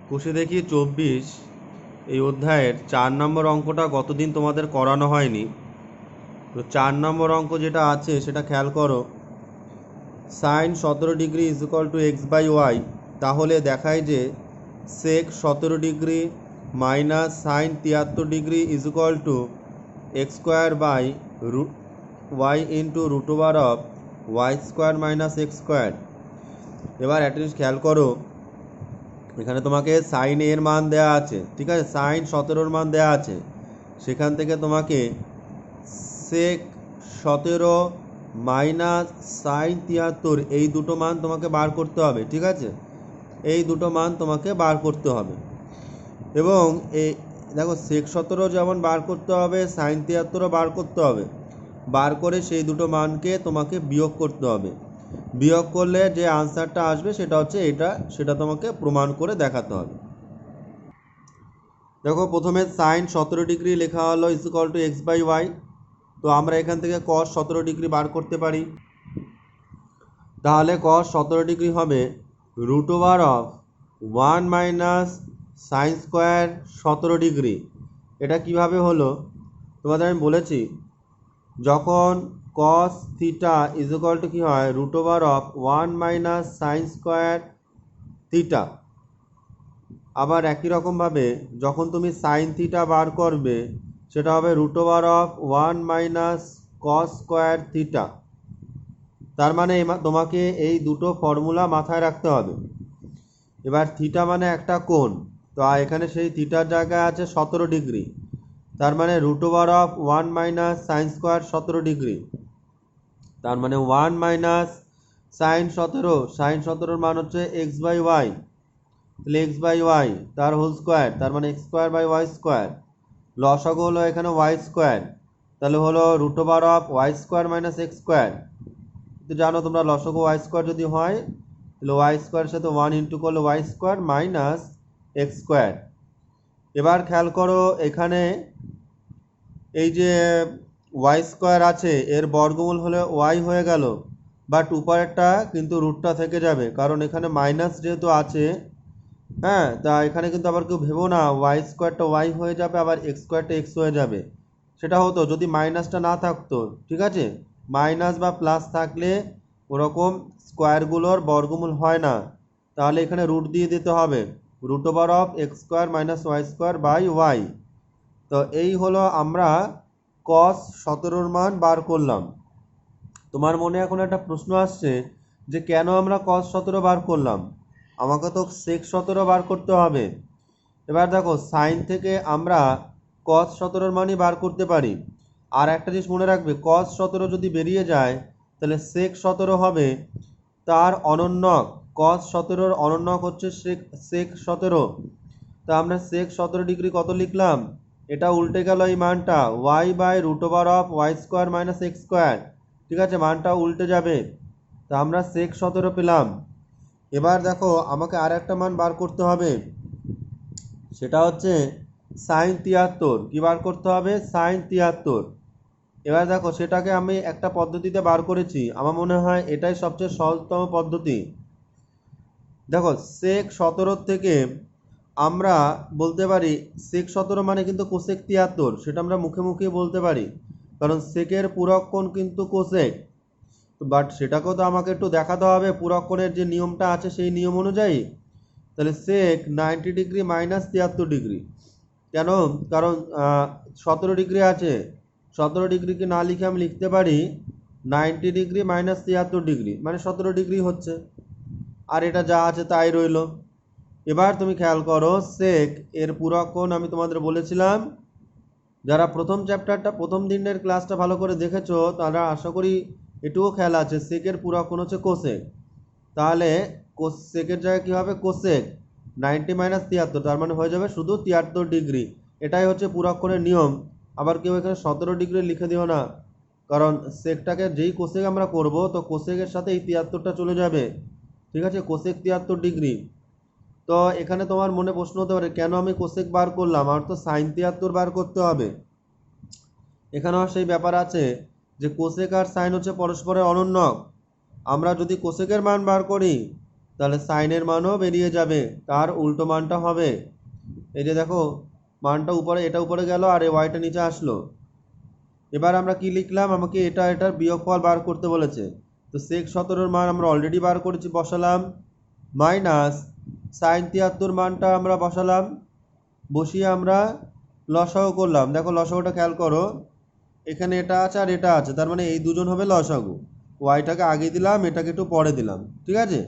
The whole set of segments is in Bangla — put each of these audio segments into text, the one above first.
কষে দেখি 24 এই অধ্যায়ের 4 নম্বর অঙ্কটা গতদিন তোমাদের করানো হয়নি। তো 4 নম্বর অঙ্ক যেটা আছে সেটা খেয়াল করো। Sine 17 degree is equal to x by y, তাহলে দেখায় যে sec 17 degree minus sine 73 degree is equal to x square by y into root over of y square minus x square. এবার একটা জিনিস খেয়াল করো, এখানে তোমাকে সাইন এর মান দেয়া আছে, ঠিক আছে, সাইন 17 মান দেয়া আছে, সেখান থেকে তোমাকে সেক 17 মাইনাস সাইন 73 এই দুটো মান তোমাকে বার করতে হবে, ঠিক আছে, এই দুটো মান তোমাকে বার করতে হবে। এবং এই দেখো সেক 17 যেমন বার করতে হবে, সাইন 73ও বার করতে হবে। বার করে সেই দুটো মানকে তোমাকে বিয়োগ করতে হবে। বিয়োগ করলে যে আনসারটা আসবে সেটা হচ্ছে এটা, সেটা তোমাকে প্রমাণ করে দেখাতে হবে। দেখো প্রথমে সাইন 17 ডিগ্রি লেখা হলো is equal to x by y. তো আমরা এখান থেকে কস 17 ডিগ্রি বার করতে পারি। তাহলে কস 17 ডিগ্রি হবে root over of 1 minus sine square 17 degree. এটা কিভাবে হলো তোমাদের আমি বলেছি, যখন cos theta is equal to কী হয়, root over of 1 minus sine square theta. আবার একই রকমভাবে যখন তুমি সাইন থিটা বার করবে সেটা হবে root over of 1 minus cos square theta. তার মানে তোমাকে এই দুটো ফর্মুলা মাথায় রাখতে হবে। এবার থিটা মানে একটা কোণ, তো এখানে সেই থিটার জায়গায় আছে 17 ডিগ্রি, তার মানে root over of 1 minus sine square 17 degree, তার মানে 1 মাইনাস সাইন 17, সাইন 17 মান হচ্ছে এক্স বাই ওয়াই, তাহলে এক্স বাই ওয়াই তার হোল স্কোয়ার, তার মানে x square by y square. লসাগু হলো এখানে ওয়াই স্কোয়ার, তাহলে হলো root over of y square minus x square. তো জানো তোমরা লসাগু ওয়াই স্কোয়ার যদি হয় তাহলে ওয়াই স্কোয়ারের সাথে 1 ইন্টু করলে y square minus x square. এবার খেয়াল করো এখানে এই যে ওয়াই স্কোয়ার আছে এর বর্গমূল হলে ওয়াই হয়ে গেল, বাট উপরেরটা কিন্তু রুটটা থেকে যাবে, কারণ এখানে মাইনাস যেহেতু আছে। হ্যাঁ, তা এখানে কিন্তু আবার কেউ ভেবো না ওয়াই স্কোয়ারটা ওয়াই হয়ে যাবে আবার এক্স স্কোয়ারটা এক্স হয়ে যাবে। সেটা হতো যদি মাইনাসটা না থাকতো, ঠিক আছে, মাইনাস বা প্লাস থাকলে ওরকম স্কোয়ারগুলোর বর্গমূল হয় না, তাহলে এখানে রুট দিয়ে দিতে হবে, root over of x square minus y square by y. তো এই হলো আমরা কস 17 মান বার করলাম। তোমার মনে এখন একটা প্রশ্ন আসছে যে কেন আমরা কস 17 বার করলাম, আমাকে তো সেক 17 বার করতে হবে। এবার দেখো সাইন থেকে আমরা কস 17 মানই বার করতে পারি। আর একটা জিনিস মনে রাখবে, কস 17 যদি বেরিয়ে যায় তাহলে সেক 17 হবে তার অনন্যক, কস 17 অনন্যক হচ্ছে সেক 17। তা আমরা সেক 17 ডিগ্রি কত লিখলাম, এটা উল্টে গেল এই মানটা y by root over of y square minus x square, ঠিক আছে, মানটা উল্টে যাবে। তা আমরা সেক 17 পেলাম। এবার দেখো আমাকে আর একটা মান বার করতে হবে, সেটা হচ্ছে সাইন 73। কী বার করতে হবে, সাইন 73। এবার দেখো সেটাকে আমি একটা পদ্ধতিতে বার করেছি, আমার মনে হয় এটাই সবচেয়ে সহজতম পদ্ধতি। দেখো সেক 17 থেকে আমরা বলতে পারি সেক 17 মানে কিন্তু কোসেক 73, সেটা আমরা মুখে মুখে বলতে পারি, কারণ সেকের পূরক কোণ কিন্তু কোসেক। বাট সেটাকেও তো আমাকে একটু দেখাতে হবে পূরক কোণের যে নিয়মটা আছে সেই নিয়ম অনুযায়ী। তাহলে সেক 90 ডিগ্রি মাইনাস 73 ডিগ্রি, কেন, কারণ 17 ডিগ্রি আছে, 17 ডিগ্রিকে না লিখে আমি লিখতে পারি 90 ডিগ্রি মাইনাস 73 ডিগ্রি, মানে 17 ডিগ্রি হচ্ছে, আর এটা যা আছে তাই রইল। এবার তুমি খেয়াল করো সেক এর পূরক কোণ আমি তোমাদের বলেছিলাম, যারা প্রথম চ্যাপ্টারটা প্রথম দিনের ক্লাসটা ভালো করে দেখেছো তারা আশা করি এটুকু খেয়াল আছে, সেকের পূরক কোণ হচ্ছে কোসেক। তাহলে সেকের জায়গায় কী হবে, কোসেক 90 মাইনাস 73, তার মানে হয়ে যাবে শুধু 73 ডিগ্রি। এটাই হচ্ছে পূরক কোণের নিয়ম। আবার কেউ এখানে 17 ডিগ্রি লিখে দিও না, কারণ সেকটাকে যেই কোসেক আমরা করব তো কোসেকের সাথে এই 73টা চলে যাবে, ঠিক আছে, কোসেক 73 ডিগ্রি। তো এখানে তোমার মনে প্রশ্ন হতে পারে কেন আমি কোসেক বার করলাম, আমার তো সাইন 73 বার করতে হবে। এখানেও সেই ব্যাপার আছে যে কোসেক আর সাইন হচ্ছে পরস্পরের অনন্যক। আমরা যদি কোসেকের মান বার করি তাহলে সাইনের মানও বেরিয়ে যাবে, তার উল্টো মানটা হবে। এই যে দেখো মানটা উপরে, এটা উপরে গেল আর এই ওয়াইটা নিচে আসলো। এবার আমরা কি লিখলাম, আমাকে এটার বিয়োগফল বার করতে বলেছে। তো সেক 17-র মান আমরা অলরেডি বার করেছি, বসালাম। মাইনাস সাইন 73 মানটা আমরা বসালাম, বসিয়ে আমরা লসাগু করলাম। দেখো লসাগুটা খেয়াল করো, এখানে এটা আছে আর এটা আছে, তার মানে এই দুজন হবে লসাগু। ওয়াইটাকে আগে দিলাম, এটাকে একটু পরে দিলাম, ঠিক আছে।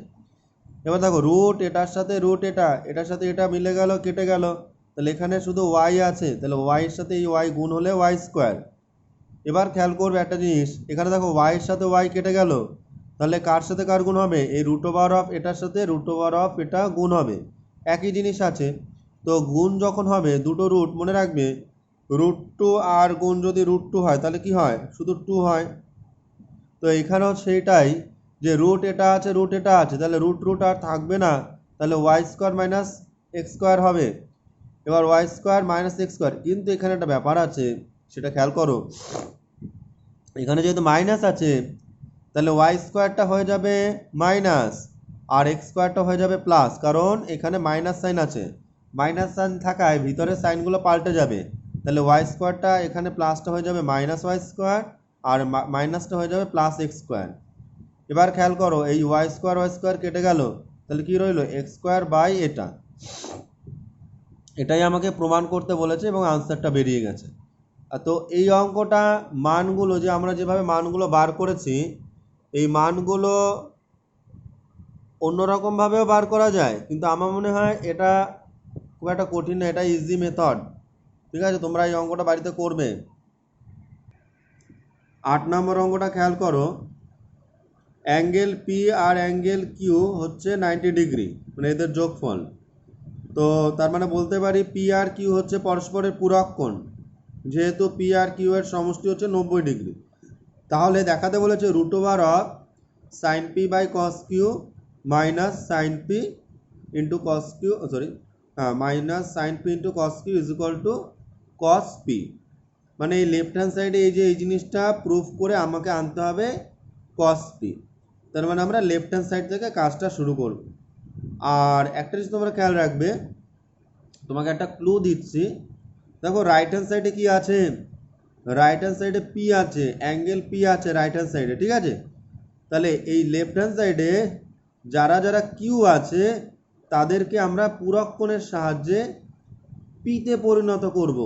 এবার দেখো রুট এটার সাথে রুট এটার সাথে এটা মিলে গেল, কেটে গেল। তাহলে এখানে শুধু ওয়াই আছে, তাহলে ওয়াইয়ের সাথে এই ওয়াই গুণ হলে ওয়াই স্কোয়ার। এবার খেয়াল করবে একটা জিনিস, এখানে দেখো ওয়াইয়ের সাথে ওয়াই কেটে গেল, তাহলে কার সাথে কার গুণ হবে, এই রুট ওভার অফ এটার সাথে রুট ওভার অফ এটা গুণ হবে, একই জিনিস আছে। তো গুণ যখন হবে দুটো রুট, মনে রাখবে √2 আর গুণ যদি √2 হয় তাহলে কি হয়, শুধু 2 হয়। তো এখানেও সেইটাই, যে রুট এটা আছে রুট এটা আছে, তাহলে রুট আর থাকবে না, তাহলে y square minus x square হবে। এবার y square minus x square, কিন্তু এখানে একটা ব্যাপার আছে, সেটা খেয়াল করো। এখানে যেহেতু মাইনাস আছে, তাহলে ওয়াই স্কোয়ারটা হয়ে যাবে মাইনাস আর এক্স স্কোয়ারটা হয়ে যাবে প্লাস, কারণ এখানে মাইনাস সাইন আছে। মাইনাস সাইন থাকায় ভিতরে সাইনগুলো পাল্টে যাবে, তাহলে ওয়াই স্কোয়ারটা এখানে প্লাসটা হয়ে যাবে মাইনাস ওয়াই স্কোয়ার, আর মাইনাসটা হয়ে যাবে প্লাস এক্স স্কোয়ার। এবার খেয়াল করো, এই ওয়াই স্কোয়ার কেটে গেল, তাহলে কি রইলো, এক্স স্কোয়ার বাই এটা। এটাই আমাকে প্রমাণ করতে বলেছে এবং আনসারটা বেরিয়ে গেছে। তো এই অঙ্কটা মানগুলো, যে আমরা যেভাবে মানগুলো বার করেছি, এই মানগুলো অন্যরকমভাবেও বার করা যায়, কিন্তু আমার মনে হয় এটা খুব একটা কঠিন না, এটা ইজি মেথড। ঠিক আছে, তোমরা এই অঙ্কটা বাড়িতে করবে। 8 নম্বর অঙ্কটা খেয়াল করো, angle P R angle q হচ্ছে 90 ডিগ্রি, মানে এদের যোগফল। তো তার মানে বলতে পারি পি আর কিউ হচ্ছে পরস্পরের পূরক কোণ, যেহেতু পি আর কিউ এর সমষ্টি হচ্ছে 90 ডিগ্রি। তাহলে দেখাতে বলেছে root over of sine p by cos q minus sine p into cos q, minus sine p into cos q is equal to cos p. মানে এই লেফট হ্যান্ড সাইডে এই যে এই জিনিসটা প্রুফ করে আমাকে আনতে হবে কস পি। তার মানে আমরা লেফট হ্যান্ড সাইড থেকে কাজটা শুরু করব। আর একটা জিনিস তোমরা খেয়াল রাখবে, তোমাকে একটা ক্লু দিচ্ছি। দেখো রাইট হ্যান্ড সাইডে কি আছে, রাইট হ্যান্ড সাইডে পি আছে, অ্যাঙ্গেল পি আছে রাইট হ্যান্ড সাইডে, ঠিক আছে। তাহলে এই লেফট হ্যান্ড সাইডে যারা যারা কিউ আছে তাদেরকে আমরা পূরক কোণের সাহায্যে পিতে পরিণত করব,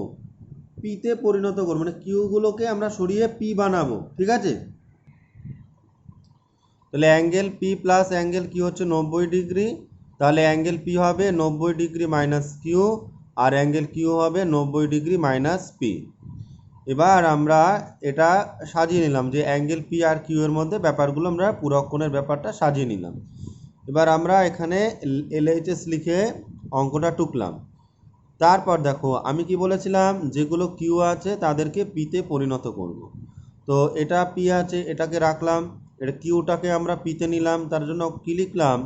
পিতে পরিণত করব, মানে কিউগুলোকে আমরা সরিয়ে পি বানাবো, ঠিক আছে। তাহলে angle p plus angle q হচ্ছে 90 ডিগ্রি, তাহলে অ্যাঙ্গেল পি হবে 90 ডিগ্রি মাইনাস কিউ, আর অ্যাঙ্গেল কিউ হবে 90 ডিগ্রি মাইনাস পি। এবার আমরা এটা সাজিয়ে নিলাম, যে অ্যাঙ্গেল পি আর কিউ এর মধ্যে ব্যাপারগুলো আমরা পূরক কোণের ব্যাপারটা সাজিয়ে নিলাম। এবার আমরা এখানে LHS লিখে অঙ্কটা টুকলাম। তারপর দেখো আমি কি বলেছিলাম, যেগুলো কিউ আছে তাদেরকে পিতে পরিণত করব। তো এটা পি আছে, এটাকে রাখলাম, এটা কিউটাকে আমরা পিতে নিলাম, তার জন্য কি লিখলাম,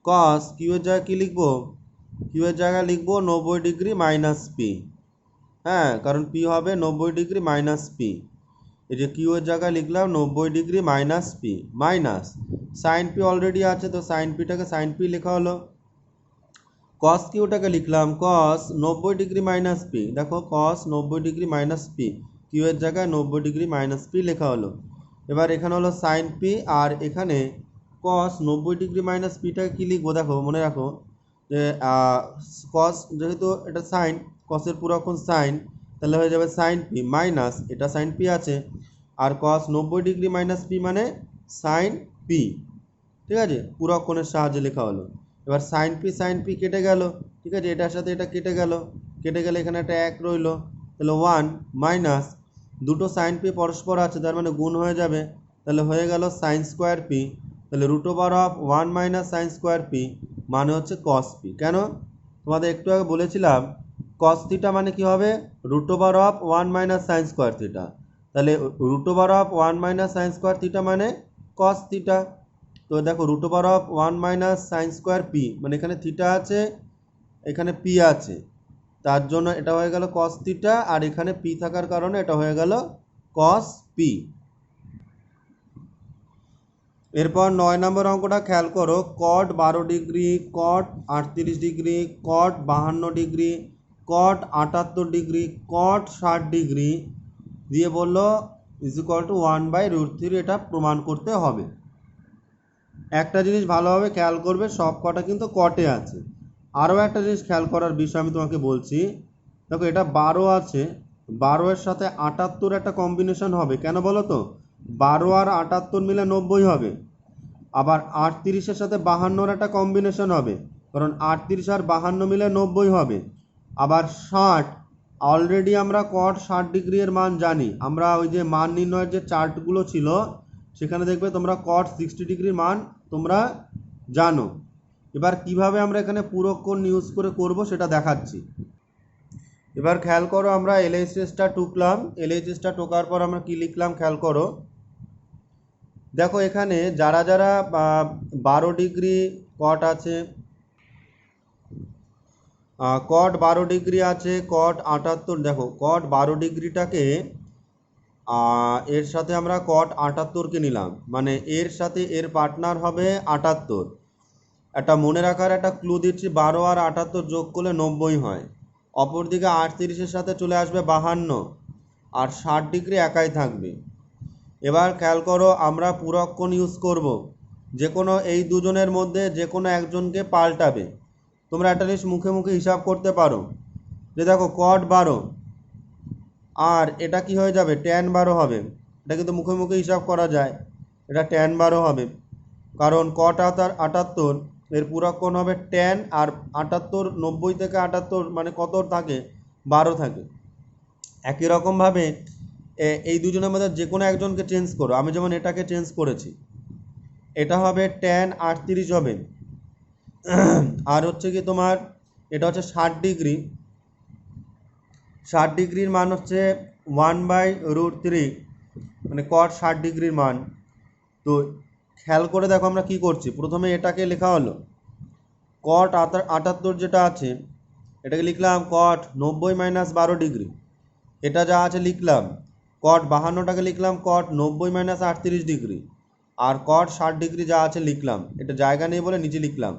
কস কিউ এর জায়গায় কি লিখবো, কিউ এর জায়গায় লিখবো 90 ডিগ্রি মাইনাস পি। হ্যাঁ, কারণ পি হবে 90 ডিগ্রি মাইনাস পি। এই যে কিউ এর জায়গায় লিখলাম 90 degree minus P, minus sine P already আছে, তো সাইন পিটাকে সাইন পি লেখা হলো। কস কিউটাকে লিখলাম কস 90 ডিগ্রি মাইনাস পি, দেখো কস 90 ডিগ্রি মাইনাস পি, কিউ এর জায়গায় 90 ডিগ্রি মাইনাস পি লেখা হলো। এবার এখানে হলো সাইন পি, আর এখানে কস 90 ডিগ্রি মাইনাস পিটাকে কী লিখবো, দেখো মনে রাখো যে কস যেহেতু এটা সাইন, কসের পূরক কোণ সাইন, তাহলে হয়ে যাবে সাইন পি মাইনাস এটা সাইন পি আছে, আর কস 90 ডিগ্রি মাইনাস পি মানে সাইন পি, ঠিক আছে, পূরক কোণের সাহায্যে লেখা হলো। এবার সাইন পি কেটে গেল, ঠিক আছে, এটার সাথে এটা কেটে গেলে এখানে একটা 1 রইলো, তাহলে 1 মাইনাস দুটো সাইন পি পরস্পর আছে, তার মানে গুণ হয়ে যাবে, তাহলে হয়ে গেল সাইন স্কোয়ার পি। তাহলে root over of 1 minus sine square p মানে হচ্ছে কস পি। কেন, তোমাদের একটু আগে বলেছিলাম কস থিটা মানে কি হবে, root over of 1 minus sine square theta, তাহলে root over of 1 minus sine square theta মানে কস থিটা। তো দেখো root over of 1 minus sine square p, মানে এখানে থিটা আছে এখানে পি আছে, তার জন্য এটা হয়ে গেল কস থিটা, আর এখানে পি থাকার কারণে এটা হয়ে গেল কস পি। এরপর 9 নম্বর অঙ্কটা খেয়াল করো, কট 12 ডিগ্রি, কট 38 ডিগ্রি, কট 52 ডিগ্রি, কট 78 ডিগ্রি, কট 60 ডিগ্রি দিয়ে বললো = 1/√3, এটা প্রমাণ করতে হবে। একটা জিনিস ভালোভাবে খেয়াল করবে, সব কটা কিন্তু কটে আছে। আরও একটা জিনিস খেয়াল করার বিষয় আমি তোমাকে বলছি, দেখো এটা 12 আছে, 12 এর সাথে 78 একটা কম্বিনেশন হবে, কেন বলো তো? 12 আর 78 মিলে 90 হবে। আবার 38-এর সাথে 52-র একটা কম্বিনেশন হবে, কারণ 38 আর 52 মিলে 90 হবে। আবার 60, অলরেডি আমরা কট 60 ডিগ্রি এর মান জানি, আমরা ওই যে মান নির্ণয়ের যে চার্টগুলো ছিল সেখানে দেখবে তোমরা কট 60 ডিগ্রির মান তোমরা জানো। এবার কিভাবে আমরা এখানে পূরক কোণ ইউজ করে করব সেটা দেখাচ্ছি। এবার খেয়াল করো, আমরা LHSটা টুকলাম, LHSটা টোকার পর আমরা কি লিখলাম খেয়াল করো। দেখো এখানে যারা যারা 12 ডিগ্রি কট আছে, কট 12 ডিগ্রি আছে, কট 78, দেখো কট 12 ডিগ্রিটাকে এর সাথে আমরা কট 78কে নিলাম, মানে এর সাথে এর পার্টনার হবে 78। একটা মনে রাখার একটা ক্লু দিচ্ছি, 12 আর 78 যোগ করলে 90 হয়। অপরদিকে 38-এর সাথে চলে আসবে 52, আর 60 ডিগ্রি একাই থাকবে। এবার খেয়াল করো, আমরা পূরক কোণ ইউজ করব, যে কোনো এই দুজনের মধ্যে যে কোনো একজনকে পাল্টাবে। তোমরা একটা জিনিস মুখে মুখে হিসাব করতে পারো, যে দেখো কট 12 আর এটা কি হয়ে যাবে, tan 12 হবে। এটা কিন্তু মুখে মুখে হিসাব করা যায়, এটা tan 12 হবে, কারণ কট 78 এর পূরক কোণ হবে tan, আর 78, 90 থেকে 78 মানে কত থাকে, 12 থাকে। একই রকমভাবে এই দুজনের মধ্যে যে কোনো একজনকে চেঞ্জ করো, আমি যেমন এটাকে চেঞ্জ করেছি, এটা হবে tan 38 হবে, আর হচ্ছে কি তোমার এটা হচ্ছে 60 ডিগ্রি, 60 ডিগ্রির মান হচ্ছে 1/√3, মানে কট 60 ডিগ্রির মান। তো খেয়াল করে দেখো আমরা কি করছি, প্রথমে এটাকে লেখা হলো কট 78 যেটা আছে এটাকে লিখলাম কট 90 - 12 ডিগ্রি, এটা যা আছে লিখলাম কট 52টাকে লিখলাম কট 90 - 38 ডিগ্রি, আর কট 60 ডিগ্রি যা আছে লিখলাম, এটা জায়গা নেই বলে নিচে লিখলাম।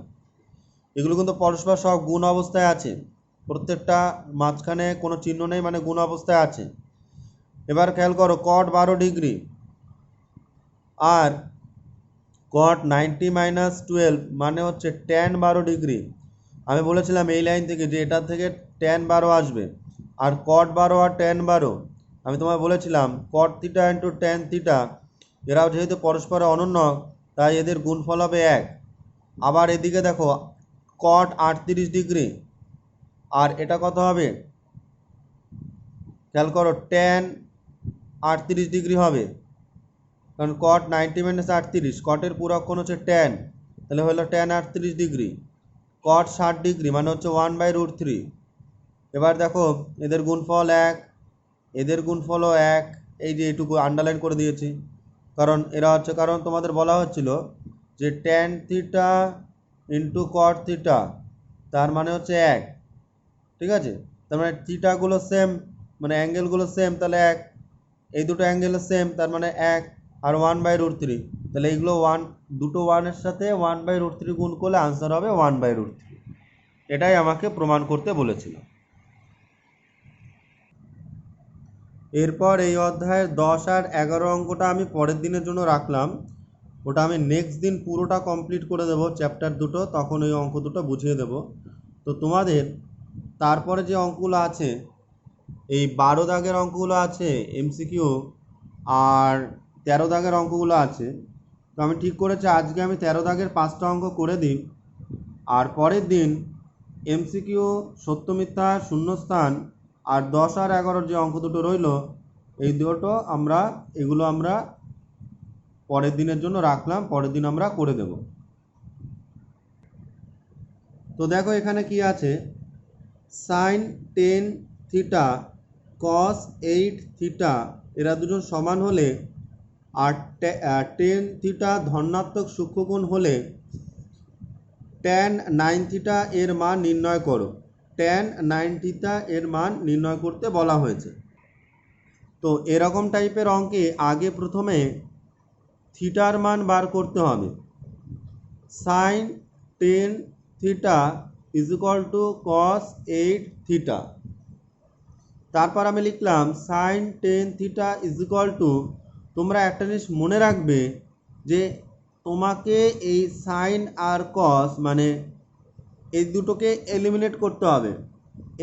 এগুলো কিন্তু পরস্পর সব গুণ অবস্থায় আছে, প্রত্যেকটা মাঝখানে কোনো চিহ্ন নেই, মানে গুণ অবস্থায় আছে। এবার খেয়াল করো, কট 12 ডিগ্রি আর কট 90 - 12 মানে হচ্ছে tan 12 ডিগ্রি। আমি বলেছিলাম এই লাইন থেকে যে এটার থেকে tan 12 আসবে, আর কট 12 আর tan 12 আমি তোমায় বলেছিলাম কট থিটা ইন্টু tan থিটা, এরাও যেহেতু পরস্পরে অনন্য তাই এদের গুণফল হবে 1। আবার এদিকে দেখো কট 38 ডিগ্রি আর এটা কত হবে, খেয়াল করো tan 38 ডিগ্রি হবে, কারণ কট 90 - 38, কটের পূরক কোণ হচ্ছে tan, তাহলে হলো tan 38 ডিগ্রি। কট 60 ডিগ্রি মানে হচ্ছে 1/√3। এবার দেখো এদের গুণফল 1, এদের গুণফলও 1, এই যে এইটুকু আন্ডারলাইন করে দিয়েছি, কারণ এরা হচ্ছে, কারণ তোমাদের বলা হচ্ছিল যে tan theta into cot theta তার মানে হচ্ছে 1, ঠিক আছে? তার মানে থিটাগুলো সেম, মানে অ্যাঙ্গেলগুলো সেম, তাহলে 1, এই দুটো অ্যাঙ্গেলও সেম তার মানে 1, আর 1/√3, তাহলে এইগুলো দুটো 1-এর সাথে 1/√3 গুণ করলে আনসার হবে 1/√3। এটাই আমাকে প্রমাণ করতে বলেছিল। এরপর এই অধ্যায়ের 10 আর 11 অঙ্কটা আমি পরের দিনের জন্য রাখলাম, ওটা আমি নেক্সট দিন পুরোটা কমপ্লিট করে দেবো চ্যাপ্টার দুটো, তখন ওই অঙ্ক দুটো বুঝিয়ে দেব। তো তোমাদের তারপরে যে অঙ্কগুলো আছে, এই 12 দাগের অঙ্কগুলো আছে MCQ, আর 13 দাগের অঙ্কগুলো আছে। তো আমি ঠিক করেছি আজকে আমি 13 দাগের 5টা অঙ্ক করে দিই, আর পরের দিন MCQ, সত্য মিথ্যা, শূন্যস্থান, আর 10 আর 11 যে অঙ্ক দুটো রইল এই দুটো এগুলো আমরা পরের দিনের জন্য রাখলাম, পরের দিন আমরা করে দেব। তো দেখো এখানে কি আছে, sin 10 থিটা cos 8 থিটা এরা দুজন সমান হলে, আর 10 থিটা ধনাত্মক সূক্ষ্মকোণ হলে tan 9 থিটা এর মান নির্ণয় করো। tan 9 থিটা এর মান নির্ণয় করতে বলা হয়েছে। তো এরকম টাইপের অঙ্কে আগে প্রথমে থিটার মান বার করতে হবে। Sine 10 theta is equal to cos 8 theta. তারপর আমি লিখলাম sine 10 theta is equal to, তোমরা একটা জিনিস মনে রাখবে যে তোমাকে এই সাইন আর কস মানে এই দুটোকে এলিমিনেট করতে হবে।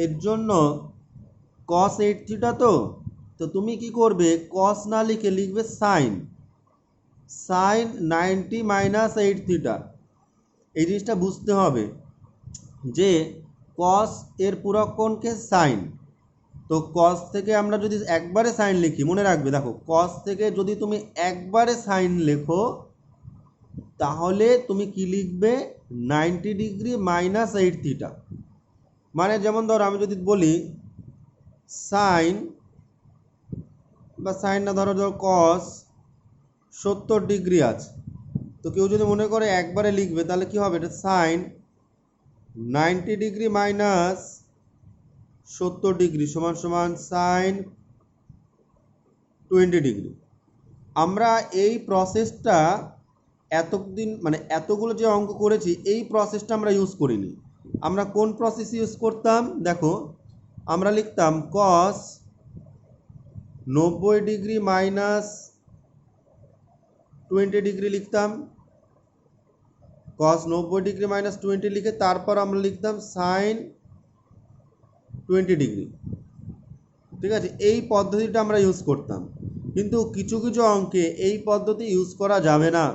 এর জন্য কস 8 থিটা, তো তুমি কি করবে, কস না লিখে লিখবে সাইন 90 মাইনাস 8 থিটা। এই জিনিসটা বুঝতে হবে যে কস এর পূরক কোণকে সাইন, তো কস থেকে আমরা যদি একবারে সাইন লিখি, মনে রাখবে দেখো কস থেকে যদি তুমি একবারে সাইন লেখো তাহলে তুমি কি লিখবে, 90 ডিগ্রি মাইনাস 8 থিটা। মানে যেমন ধরো আমি যদি বলি সাইন বা সাইন না ধরো কস 70 ডিগ্রি আছে, তো কেউ যদি মনে করে একবারে লিখবে তাহলে কি হবে, এটা সাইন 90 ডিগ্রি মাইনাস 70 ডিগ্রি সমান সমান সাইন 20 ডিগ্রি। আমরা এই প্রসেসটা এতদিন মানে এতগুলো যে অঙ্ক করেছি এই প্রসেসটা আমরা ইউজ করিনি। আমরা কোন প্রসেস ইউজ করতাম, দেখো আমরা লিখতাম কস 90 ডিগ্রি মাইনাস 20 ডিগ্রি লিখতাম, কস 90 ডিগ্রি মাইনাস 20 লিখে তারপর আমরা লিখতাম সাইন 20 ডিগ্রি। ঠিক আছে, এই পদ্ধতিটা আমরা ইউজ করতাম। কিন্তু কিছু কিছু অঙ্কে এই পদ্ধতি ইউজ করা যাবে না।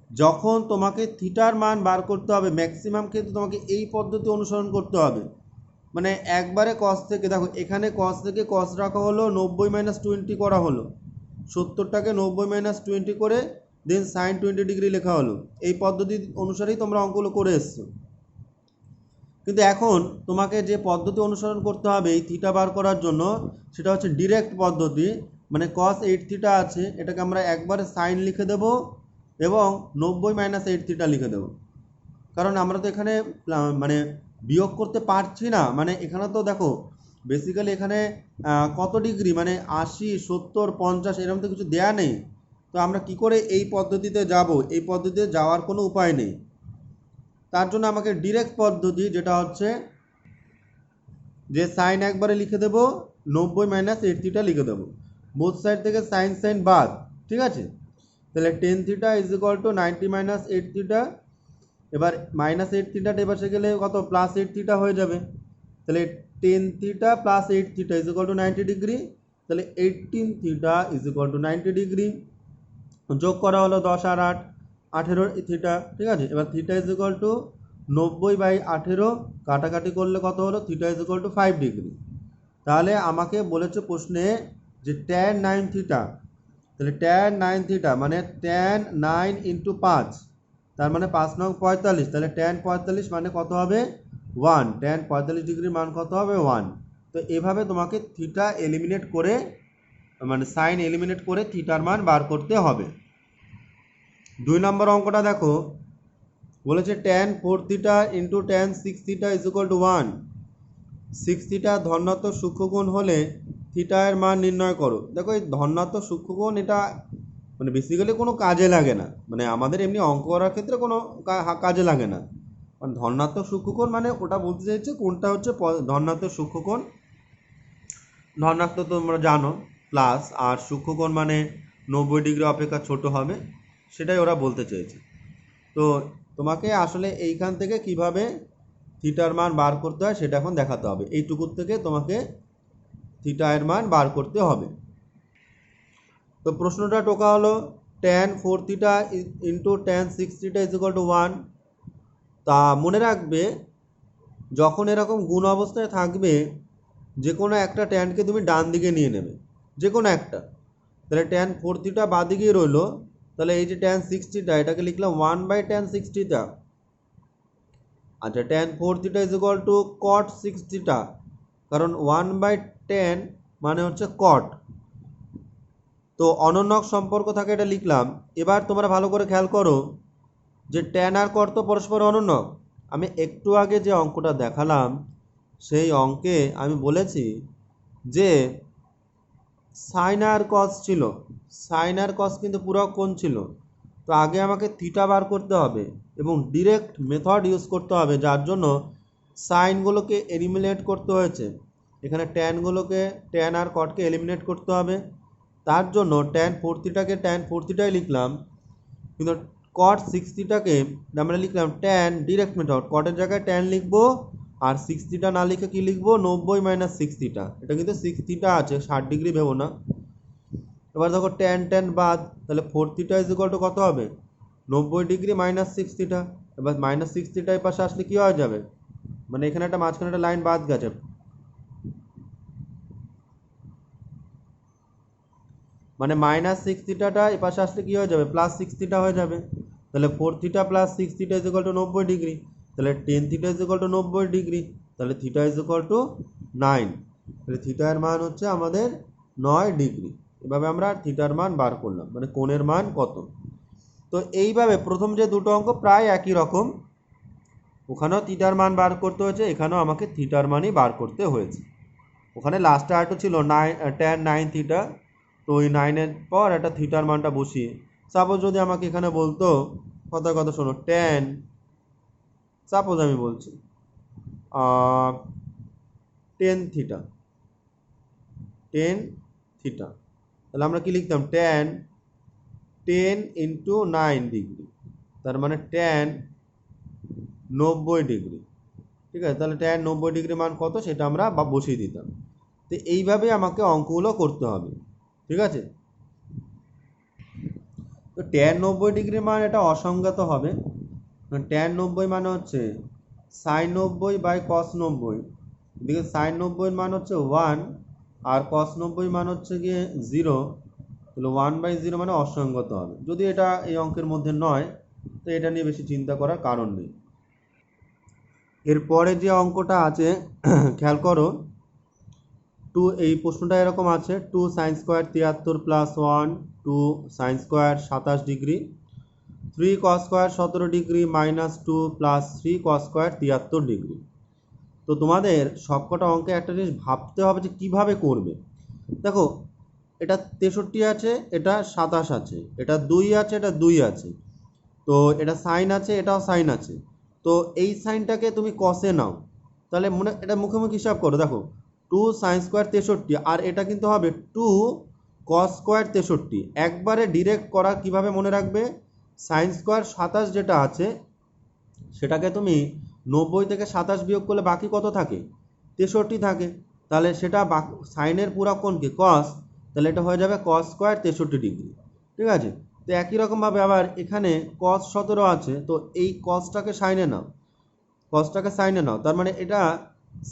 যখন তোমাকে থিটার মান বার করতে হবে ম্যাক্সিমাম কিন্তু তোমাকে এই পদ্ধতি অনুসরণ করতে হবে। মানে একবারে কস থেকে, দেখো এখানে কস থেকে কস রাখা হলো, 90 মাইনাস 20 করা হলো, 70টাকে 90 মাইনাস 20 করে দেন সাইন 20 ডিগ্রি লেখা হলো। এই পদ্ধতি অনুসারেই তোমরা অঙ্কগুলো করে এসছো। কিন্তু এখন তোমাকে যে পদ্ধতি অনুসরণ করতে হবে এই থিটা বার করার জন্য সেটা হচ্ছে ডিরেক্ট পদ্ধতি। মানে কস 8 থিটা আছে, এটাকে আমরা একবারে সাইন লিখে দেব এবং 90 মাইনাস 8 থিটা লিখে দেব। কারণ আমরা তো এখানে মানে বিয়োগ করতে পারছি না, মানে এখানে তো দেখো বেসিক্যালি এখানে কত ডিগ্রি মানে 80 70 50 এরকম তো কিছু দেয়া নেই। তো আমরা কি করে এই পদ্ধতিতে যাব, এই পদ্ধতিতে যাওয়ার কোনো উপায় নেই। তার জন্য আমাকে ডিরেক্ট পদ্ধতি যেটা হচ্ছে যে সাইন একবারে লিখে দেব, 90 মাইনাস 8 থিটা লিখে দেবো, বোথ সাইড থেকে সাইন সাইন বাদ। ঠিক আছে, তাহলে 10 theta is equal two 90 minus 8 theta. এবার মাইনাস 8 থিটাটা এপাশে গেলে কত, প্লাস 8 থিটা হয়ে যাবে। তাহলে 10 theta plus 8 theta is equal two 90 degree. তাহলে 18 theta is equal two 90 degree. যোগ করা হলো 10 আর 8 18 থিটা। ঠিক আছে, এবার থিটা ইজ ইকুয়াল টু 90/18, কাটাকাটি করলে কত হলো, theta is equal two 5 degree. তাহলে আমাকে বলেছে প্রশ্নে যে tan 9 থিটা, তাহলে tan 9 থিটা মানে tan 9 ইন্টু 5, তার মানে 5 9 45, তাহলে tan 45 মানে কত হবে 1, tan 45 ডিগ্রির মান কত হবে 1। তো এভাবে তোমাকে থিটা এলিমিনেট করে মানে সাইন এলিমিনেট করে থিটার মান বার করতে হবে। 2 নম্বর অঙ্কটা দেখো, বলেছে tan 4 theta into tan 6 theta is equal two 1। 6 theta ধনাত্মক সূক্ষ্মকোণ হলে থিটা এর মান নির্ণয় করো। দেখো এই ধনাত্মক সূক্ষ্মকোণ এটা মানে বেসিক্যালি কোনো কাজে লাগে না, মানে আমাদের এমনি অঙ্ক করার ক্ষেত্রে কোনো কাজে লাগে না। মানে ধনাত্মক সূক্ষ্মকোণ মানে ওটা বলতে চাইছে কোনটা হচ্ছে ধনাত্মক সূক্ষ্মকোণ। ধনাত্মক তোমরা জানো প্লাস, আর সূক্ষ্মকোণ মানে 90 ডিগ্রি অপেক্ষা ছোট হবে, সেটাই ওরা বলতে চেয়েছে। তো তোমাকে আসলে এইখান থেকে কিভাবে থিটার মান বার করতে হয় সেটা এখন দেখাতে হবে। এইটুকুর থেকে তোমাকে থিটা এর মান বার করতে হবে। তো প্রশ্নটা টোকা হলো tan 4 theta into tan 6 theta is equal two 1। তা মনে রাখবে যখন এরকম গুণ অবস্থায় থাকবে যে কোনো একটা ট্যানকে তুমি ডান দিকে নিয়ে নেবে, যে কোনো একটা। তাহলে tan 4 থিটা বাঁ দিকেই রইলো, তাহলে এই যে tan 6 থিটা এটাকে লিখলাম 1/tan 6 থিটা। আচ্ছা, tan 4 theta is equal two cot 6 theta, কারণ 1/tan মানে হচ্ছে cot। তো অনন্যক সম্পর্ক থাকে এটা লিখলাম। এবার তোমরা ভালো করে খেয়াল করো যে tan আর cot তো পরস্পর অনন্যক। আমি একটু আগে যে অঙ্কটা দেখালাম সেই অঙ্কে আমি বলেছি যে সাইন আর কস ছিল, সাইন আর কস কিন্তু পুরো কোণ ছিল। তো আগে আমাকে থিটা বার করতে হবে এবং ডিরেক্ট মেথড ইউজ করতে হবে, যার জন্য সাইনগুলোকে এলিমিনেট করতে হয়েছে। এখানে ট্যানগুলোকে, ট্যান আর কটকে এলিমিনেট করতে হবে। তার জন্য ট্যান 4 থিটাকে ট্যান 4 থিটাই লিখলাম, কিন্তু কট 6 থিটাকে আমরা লিখলাম ট্যান ডিরেক্ট মেথড। কটের জায়গায় ট্যান লিখবো, আর 6 থিটা না লিখে কি লিখবো, 90 মাইনাস 6 থিটা। এটা কিন্তু 6 থিটা আছে, 60 ডিগ্রি ভেবো না। এবার দেখো ট্যান ট্যান বাদ, তাহলে 4 থিটা ইজ ইকুয়াল টু কত হবে, 90 ডিগ্রি মাইনাস 6 থিটা। এবার মাইনাস 6 থিটা এই পাশে আসলে কী হয়ে যাবে, মানে এখানে একটা মাঝখানে একটা লাইন বাদ গেছে, মানে মাইনাস 6 থিটাটা এই পাশে আসলে কী হয়ে যাবে, প্লাস 6 থিটা হয়ে যাবে। তাহলে 4 theta plus 6 theta is equal two 90 degree. তাহলে 10 theta is equal two 90 degree. তাহলে থিটা ইজ ইকুয়াল টু 9। তাহলে থিটার মান হচ্ছে আমাদের 9 ডিগ্রি। এভাবে আমরা থিটার মান বার করলাম, মানে কোণের মান কত। তো এইভাবে প্রথম যে দুটো অঙ্ক প্রায় একই রকম, ওখানেও থিটার মান বার করতে হয়েছে, এখানেও আমাকে থিটার মানই বার করতে হয়েছে। ওখানে লাস্টে আরেকটা ছিল ট্যান 9 থিটা, তো ওই 9-এর পর একটা থিটার মানটা বসিয়ে, সাপোজ যদি আমাকে এখানে বলতো, কথা কথা শোনো, ট্যান, সাপোজ আমি বলছি 10 থিটা, 10 থিটা, তাহলে আমরা কি লিখতাম, ট্যান 10 ইন্টু 9 ডিগ্রি, তার মানে ট্যান 90 ডিগ্রি। ঠিক আছে, তাহলে ট্যান 90 ডিগ্রি মান কত সেটা আমরা বসিয়ে দিতাম। তো এইভাবে আমাকে অঙ্কগুলো করতে হবে। ঠিক আছে, তো ট্যান 90 ডিগ্রি মান এটা অসংজ্ঞাত হবে। ট্যান 90 মানে হচ্ছে সাইন 90 বাই কস 90। এদিকে সাইন 90 মান হচ্ছে 1 আর কস 90 মান হচ্ছে গিয়ে 0। তাহলে 1/0 মানে অসংগত হবে। যদি এটা এই অঙ্কের মধ্যে নয়, তো এটা নিয়ে বেশি চিন্তা করার কারণ নেই। এরপরে যে অঙ্কটা আছে খেয়াল করো, এই প্রশ্নটা এরকম আছে, 2 sine square 73 plus 1, 2 sine square 27 degree, 3 cos square 17 degree minus 2 plus 3 cos square 73 degree. তো তোমাদের সবকটা অঙ্কে একটা জিনিস ভাবতে হবে যে কীভাবে করবে। দেখো, এটা 63 আছে, এটা 27 আছে, এটা 2 আছে, এটা 2 আছে, তো এটা সাইন আছে, এটাও সাইন আছে। তো এই সাইনটাকে তুমি কসে নাও, তাহলে মনে এটা মুখোমুখি হিসাব করো। দেখো 2 সাইন স্কোয়ার 63, আর এটা কিন্তু হবে 2 কস স্কোয়ার 63। একবারে ডিরেক্ট করা কিভাবে মনে রাখবে, সাইন স্কোয়ার 27 যেটা আছে সেটাকে তুমি 90 থেকে 27 বিয়োগ করলে বাকি কত থাকে, 63 থাকে। তাহলে সেটা সাইনের পুরা কোণকে কস, তাহলে এটা হয়ে যাবে কস স্কোয়ার 63 ডিগ্রি। ঠিক আছে, তো একই রকমভাবে আবার এখানে কস 17 আছে, তো এই কসটাকে সাইনে নাও, কসটাকে সাইনে নাও, তার মানে এটা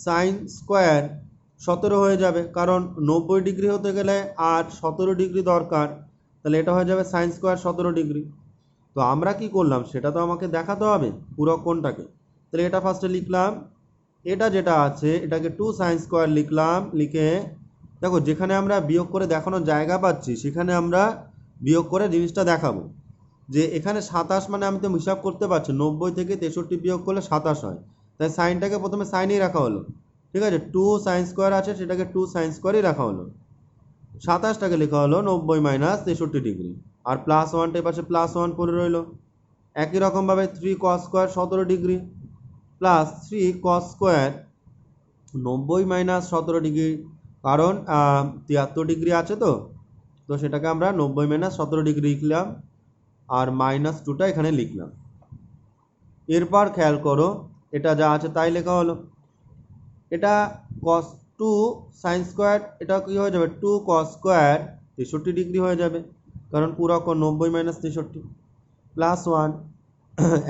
সাইন স্কোয়ার 17 হয়ে যাবে, কারণ 90 ডিগ্রি হতে গেলে আর 17 ডিগ্রি দরকার। তাহলে এটা হয়ে যাবে সাইন স্কোয়ার 17 ডিগ্রি। তো আমরা কি করলাম সেটা তো আমাকে দেখাতে হবে পুরো কোণটাকে। তাহলে এটা ফার্স্টে লিখলাম, এটা যেটা আছে এটাকে 2 সাইন স্কোয়ার লিখলাম, লিখে দেখো যেখানে আমরা বিয়োগ করে দেখানোর জায়গা পাচ্ছি সেখানে আমরা বিয়োগ করে জিনিসটা দেখাবো। যে এখানে 27 মানে আমি তো হিসাব করতে পারছি, 90 থেকে 63 বিয়োগ করলে 27 হয়, তাই সাইনটাকে প্রথমে সাইনেই রাখা হলো। ঠিক আছে, 2 সাইন স্কোয়ার আছে সেটাকে 2 সাইন স্কোয়ারই রাখা হলো, 27টাকে লেখা হলো 90 মাইনাস 63 ডিগ্রি, আর প্লাস 1টা পাশে প্লাস 1 পড়ে রইল। একই রকমভাবে 3 cos square 17 degree plus 3 cos square 90 minus 17 degree, কারণ 73 ডিগ্রি আছে, তো তো সেটাকে আমরা 90 মাইনাস 17 ডিগ্রি লিখলাম, আর মাইনাস 2টা এখানে লিখলাম। এরপর খেয়াল করো, এটা যা আছে তাই লেখা হলো। এটা কস 2 সাইন স্কোয়ার, এটা কী হয়ে যাবে, 2 কস স্কোয়ার 63 ডিগ্রি হয়ে যাবে, কারণ পুরো 90 মাইনাস 63 প্লাস 1।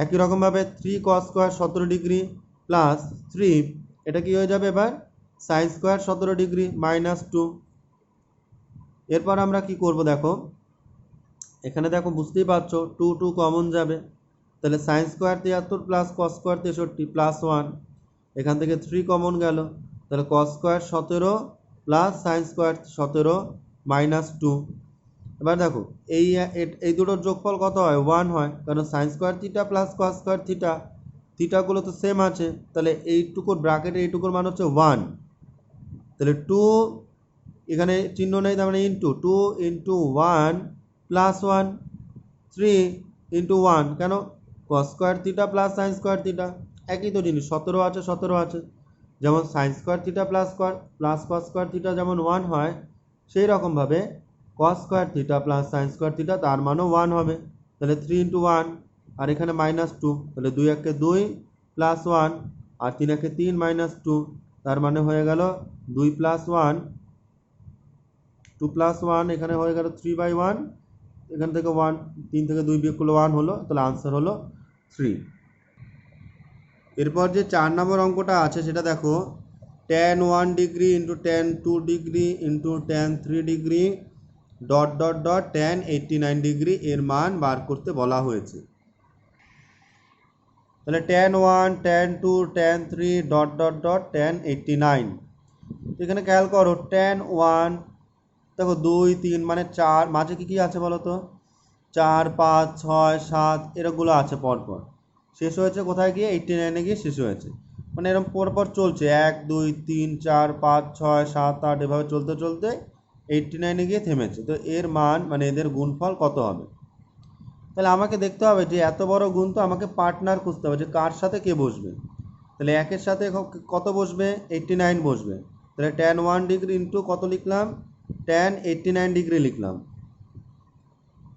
একই রকমভাবে 3 কস স্কোয়ার 17 ডিগ্রি প্লাস 3, এটা কি হয়ে যাবে এবার সাইন স্কোয়ার 17 ডিগ্রি মাইনাস 2। এরপর আমরা কি করব, দেখো এখানে দেখো বুঝতেই পারছো 2 2 কমন যাবে, তাহলে sine square 73 plus cos square 63 plus 1, এখান থেকে 3 কমন গেল, তাহলে cos square 17 plus sign square 17 minus 2। এবার দেখো এই দুটোর যোগফল কত হয়, 1 হয়, কারণ sine square theta plus cos square theta, থিটাগুলো তো সেম আছে, তাহলে এইটুকুর ব্র্যাকেটে এইটুকুর মান হচ্ছে 1। তাহলে 2 এখানে চিহ্ন নেই, তার মানে ইন্টু 2 ইন্টু 1 প্লাস 1 3 ইন্টু 1 কেন কস square theta plus sign square theta একই তো জিনিস 17 আছে 17 আছে যেমন sign square theta plus cos square theta যেমন 1 হয় সেই রকমভাবে কস square theta plus sign square theta তার মানও 1 হবে তাহলে 3 ইন্টু 1 আর এখানে -2 তাহলে 2 একে 2 প্লাস 1 আর 3 একে 3 -2 তার মানে হয়ে গেল 2 প্লাস 1 2 প্লাস 1 এখানে হয়ে গেল 3/1 এখান থেকে 1 3 থেকে 2 বিয়োগ করলে 1 হলো তাহলে আনসার হলো 3। এরপর যে 4 নম্বর অঙ্কটা আছে সেটা দেখো tan 1 degree into tan 2 degree into tan 3 degree dot dot dot tan 89 degree এর মান বার করতে বলা হয়েছে। তাহলে tan 1 tan 2 tan 3 dot dot dot tan 89 এখানে খেয়াল করো tan 1 দেখো 2 3 মানে 4 মাঝে কি আছে বলো তো 4 5 6 7 এরকমগুলো আছে পরপর শেষ হয়েছে কোথায় গিয়ে 89 গিয়ে শেষ হয়েছে মানে এরকম পরপর চলছে 1 2 3 4 5 6 7 8 এভাবে চলতে চলতে 89 গিয়ে থেমেছে। তো এর মান মানে এদের গুণফল কত হবে তাহলে আমাকে দেখতে হবে যে এত বড় গুণ তো আমাকে পার্টনার খুঁজতে হবে যে কার সাথে কে বসবে তাহলে একের সাথে কত বসবে 89 বসবে তাহলে tan 1 ডিগ্রি ইন্টু কত লিখলাম tan 89 ডিগ্রি লিখলাম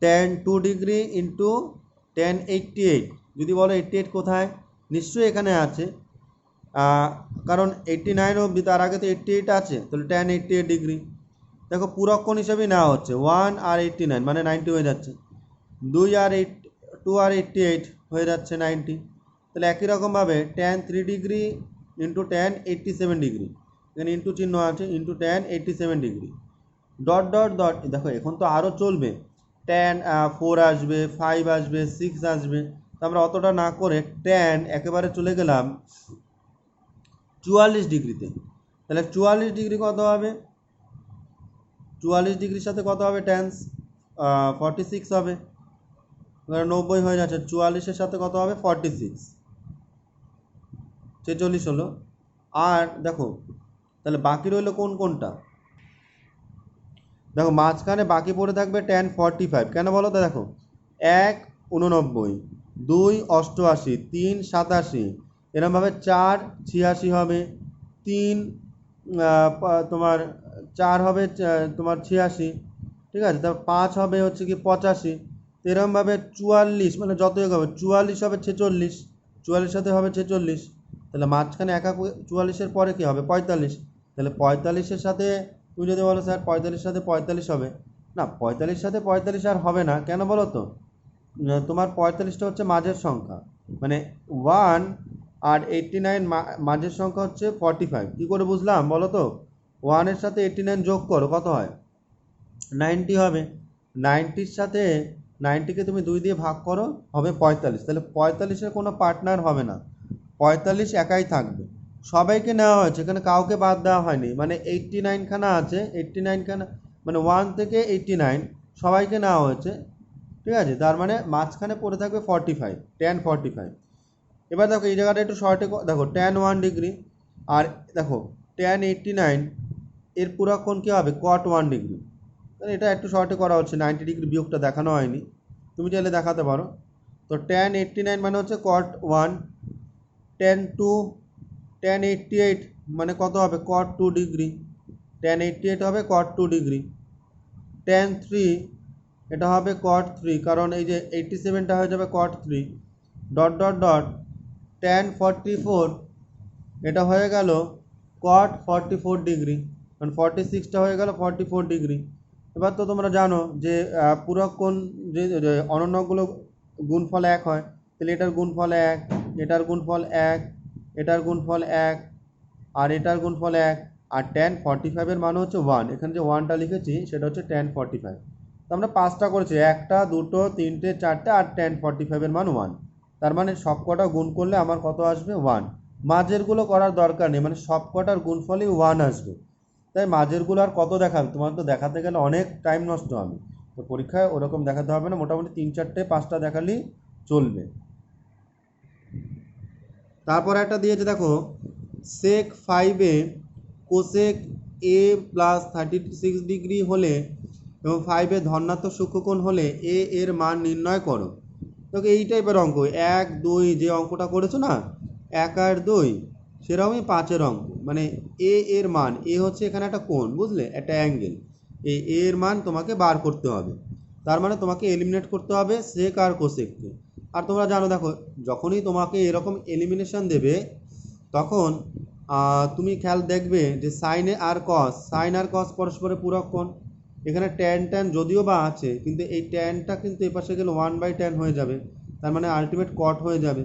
tan 2 ডিগ্রি ইন্টু tan 88 যদি বলো 88 কোথায় নিশ্চয়ই এখানে আছে কারণ 89 অবধি তার আগে তো 88 আছে তাহলে tan 88 ডিগ্রি দেখো পূরক কোণ হিসেবেই নেওয়া হচ্ছে 1 আর 89 মানে 90 হয়ে যাচ্ছে 2 আর 88 হয়ে যাচ্ছে 90 তাহলে একই রকমভাবে tan 3 degree into tan 87 degree এখানে ইন্টু চিহ্ন আছে into tan 87 degree dot dot dot দেখো এখন তো আরও চলবে tan 4 আসবে 5 আসবে 6 আসবে তো আমরা অতটা না করে tan একেবারে চলে গেলাম 44 ডিগ্রিতে তাহলে 44 ডিগ্রি কত হবে 44 ডিগ্রির সাথে কত হবে tan 46 হবে 90 হয়ে যাচ্ছে 44-এর সাথে কত হবে 46 46 হলো আর দেখো তাহলে বাকি রইল কোনটা দেখো মাঝখানে বাকি পড়ে থাকবে tan 45 কেন বলো তো দেখো 1 89 2 88 3 87 এরকমভাবে 4 86 হবে 3 তোমার 4 হবে তোমার 86 ঠিক আছে তারপর 5 হবে হচ্ছে কি 85 এরকমভাবে 44 মানে যত হবে 44 হবে 46 44 সাথে হবে 46 তাহলে মাঝখানে একা 44-এর পরে কি হবে 45 তাহলে 45-এর সাথে তুমি যদি বলো স্যার 45 সাথে 45 হবে না 45 সাথে 45 আর হবে না কেন বলো তো তোমার 45টা হচ্ছে মাঝের সংখ্যা মানে 1 আর 89 মাঝের সংখ্যা হচ্ছে 45 কি করে বুঝলাম বলো তো 1 এর সাথে 89 যোগ করো কত হয় 90 হবে 90-র সাথে 90-কে তুমি 2 দিয়ে ভাগ করো হবে 45 তাহলে 45-এর কোনো পার্টনার হবে না 45 একাই থাকবে সবাইকে নেওয়া হয়েছে এখানে কাউকে বাদ দেওয়া হয়নি মানে 89 খানা আছে 89 খানা মানে 1 থেকে 89 সবাইকে নেওয়া হয়েছে ঠিক আছে তার মানে মাঝখানে পড়ে থাকবে 45 tan 45 এবার দেখো এই জায়গাটা একটু শর্টে দেখো tan 1 ডিগ্রি আর দেখো tan 89 এর পুরো কোণ কী হবে cot 1 ডিগ্রি তাহলে এটা একটু শর্টে করা হচ্ছে 90 ডিগ্রি বিয়োগটা দেখানো হয়নি তুমি চাইলে দেখাতে পারো তো tan 89 মানে হচ্ছে cot 1 tan 2 tan 88 মানে কত হবে cot 2 ডিগ্রি tan 88 হবে cot 2 ডিগ্রি tan 3 এটা হবে cot 3 কারণ এই যে 87টা হয়ে যাবে cot 3 dot dot dot tan 44 এটা হয়ে গেল cot 44 ডিগ্রি কারণ 46টা হয়ে গেল 44 ডিগ্রি এবার তো তোমরা জানো যে পূরক কোণ যে অনন্যগুলো গুণফল 1 হয় তাহলে এটার গুণফল 1 এটার গুণফল 1 এটার গুণফল 1 আর এটার গুণফল 1 আর tan 45 এর মান হচ্ছে 1 এখানে যে 1টা লিখেছি সেটা হচ্ছে tan 45 তো আমরা 5টা করেছি 1টা 2টো 3টে 4টে আর tan 45 এর মান 1 তার মানে সব কটা গুণ করলে আমার কত আসবে 1 মাঝেরগুলো করার দরকার নেই মানে সব কটার গুণফলই 1 আসবে তাই মাঝেরগুলো আর কত দেখাবে তোমার তো দেখাতে গেলে অনেক টাইম নষ্ট হবে তো পরীক্ষায় ওরকম দেখাতে হবে না মোটামুটি 3 4টে 5টা দেখালেই চলবে তারপর একটা দিয়েছে দেখো sec 5 এ cosec এ প্লাস 36 ডিগ্রি হলে এবং 5 ধনাত্মক সূক্ষ্মকোণ হলে এ এর মান নির্ণয় করো। তোকে এই টাইপের অঙ্ক 1 2 যে অঙ্কটা করেছো না 1 আর 2 সেরকমই 5 অঙ্ক, মানে এ এর মান, এ হচ্ছে এখানে একটা কোণ, বুঝলে, একটা অ্যাঙ্গেল, এই এ এর মান তোমাকে বার করতে হবে। তার মানে তোমাকে এলিমিনেট করতে হবে সেক আর কোসেককে। আর তোমরা জানো, দেখো যখনই তোমাকে এরকম এলিমিনেশন দেবে তখন তুমি খেয়াল দেখবে যে সাইন আর কস পরস্পরের পূরক কোণ। এখানে ট্যান যদিও বা আছে, কিন্তু এই ট্যানটা কিন্তু এপাশে গেলে 1/tan হয়ে যাবে, তার মানে আলটিমেট কট হয়ে যাবে।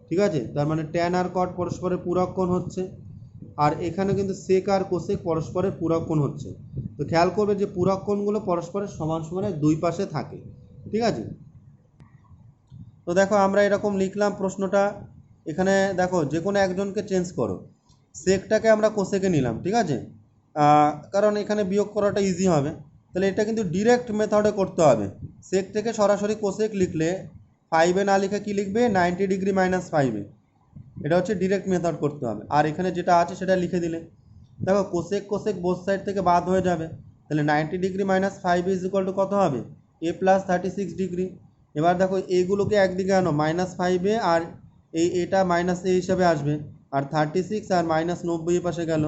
ঠিক আছে, তার মানে ট্যান আর কট পরস্পরের পূরক কোণ হচ্ছে, আর এখানে কিন্তু সেক আর কোসেক পরস্পরের পূরক কোণ হচ্ছে। তো খেয়াল করবে যে পূরক কোণগুলো পরস্পরের সমান সমানের দুই পাশে থাকে। ঠিক আছে, তো দেখো আমরা এরকম লিখলাম প্রশ্নটা। এখানে দেখো যে কোনো একজনকে চেঞ্জ করো, সেকটাকে আমরা কোসেকে নিলাম, ঠিক আছে, কারণ এখানে বিয়োগ করাটা ইজি হবে। তাহলে এটা কিন্তু ডিরেক্ট মেথডে করতে হবে। সেক থেকে সরাসরি কোসেক লিখলে 5 না লিখে কি লিখবে, 90 ডিগ্রি মাইনাস 5। এটা হচ্ছে ডিরেক্ট মেথড করতে হবে। আর এখানে যেটা আছে সেটা লিখে দিলে দেখো কোসেক বোথ সাইড থেকে বাদ হয়ে যাবে। তাহলে 90 degree minus 5 is equal two কত হবে, এ প্লাস 36 ডিগ্রি। এবার দেখো এইগুলোকে একদিকে আনো -5 আর এটা মাইনাস এ হিসাবে আসবে, আর 36 আর -90 পাশে গেল।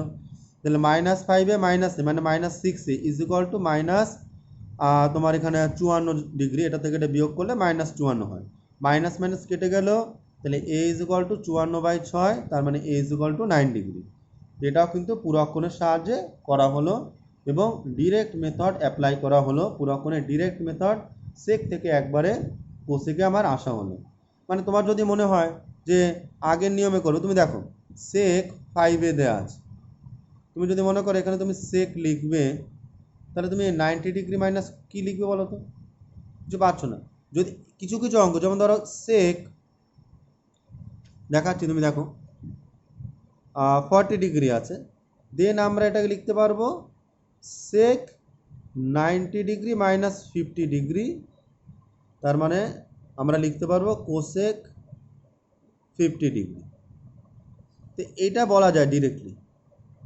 তাহলে -5 মাইনাস এ মানে -6 ইজ ইকুয়াল টু মাইনাস তোমার এখানে 54 ডিগ্রি। এটা থেকে এটা বিয়োগ করলে -54 হয়, মাইনাস মাইনাস কেটে গেল। তাহলে এ ইজ ইকুয়াল টু 54/6, তার মানে এ ইজ ইকুয়াল টু 9 ডিগ্রি। এটাও কিন্তু পূরক কোণের সাহায্যে করা হলো এবং ডিরেক্ট মেথড অ্যাপ্লাই করা হলো। পূরক কোণের ডিরেক্ট মেথড সেক থেকে একবারে কোসেকে আমার আসা হলো। মানে তোমার যদি মনে হয় যে আগের নিয়মে করো, তুমি দেখো সেক 5 দেওয়া আছে, তুমি যদি মনে করো এখানে তুমি সেক লিখবে, তাহলে তুমি 90 ডিগ্রি মাইনাস কি লিখবে বলো তো, কিছু পাচ্ছ না। যদি কিছু কিছু অঙ্ক যেমন ধরো সেক দেখাচ্ছি, তুমি দেখো 40 ডিগ্রি আছে, দেন আমরা এটাকে লিখতে পারবো সেক 90 ডিগ্রি মাইনাস 50 ডিগ্রি, তার মানে আমরা লিখতে পারবো কোসেক 50 ডিগ্রি। তো এটা বলা যায় ডিরেক্টলি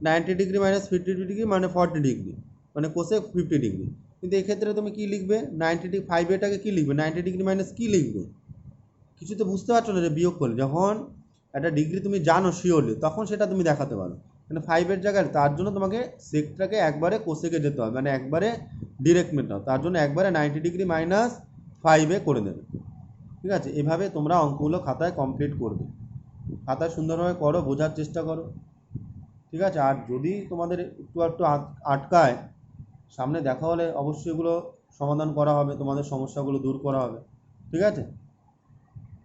90 ডিগ্রি মাইনাস 50 ডিগ্রি মানে 40 ডিগ্রি, মানে কোসেক 50 ডিগ্রি। কিন্তু এক্ষেত্রে তুমি কি লিখবে, 90 ডিগ্রি 5 এটাকে কি লিখবে, 90 ডিগ্রি মাইনাস কি লিখবে, কিছু তো বুঝতে পারছো না যে বিয়োগ করলে। যখন একটা ডিগ্রি তুমি জানো শিওরলি, তখন সেটা তুমি দেখাতে পারো। মানে 5 জায়গায়, তার জন্য তোমাকে সেকটাকে একবারে কোসেকে যেতে হবে, মানে একবারে ডিরেক্ট মেথড, তার জন্য একবারে 90 ডিগ্রি মাইনাস 5 করে দেবে। ঠিক আছে, এভাবে তোমরা অঙ্কগুলো খাতায় কমপ্লিট করবে। খাতায় সুন্দরভাবে করো, বোঝার চেষ্টা করো। ঠিক আছে, আর যদি তোমাদের একটু আটকায়, সামনে দেখা হলে অবশ্যই এগুলো সমাধান করা হবে, তোমাদের সমস্যাগুলো দূর করা হবে। ঠিক আছে।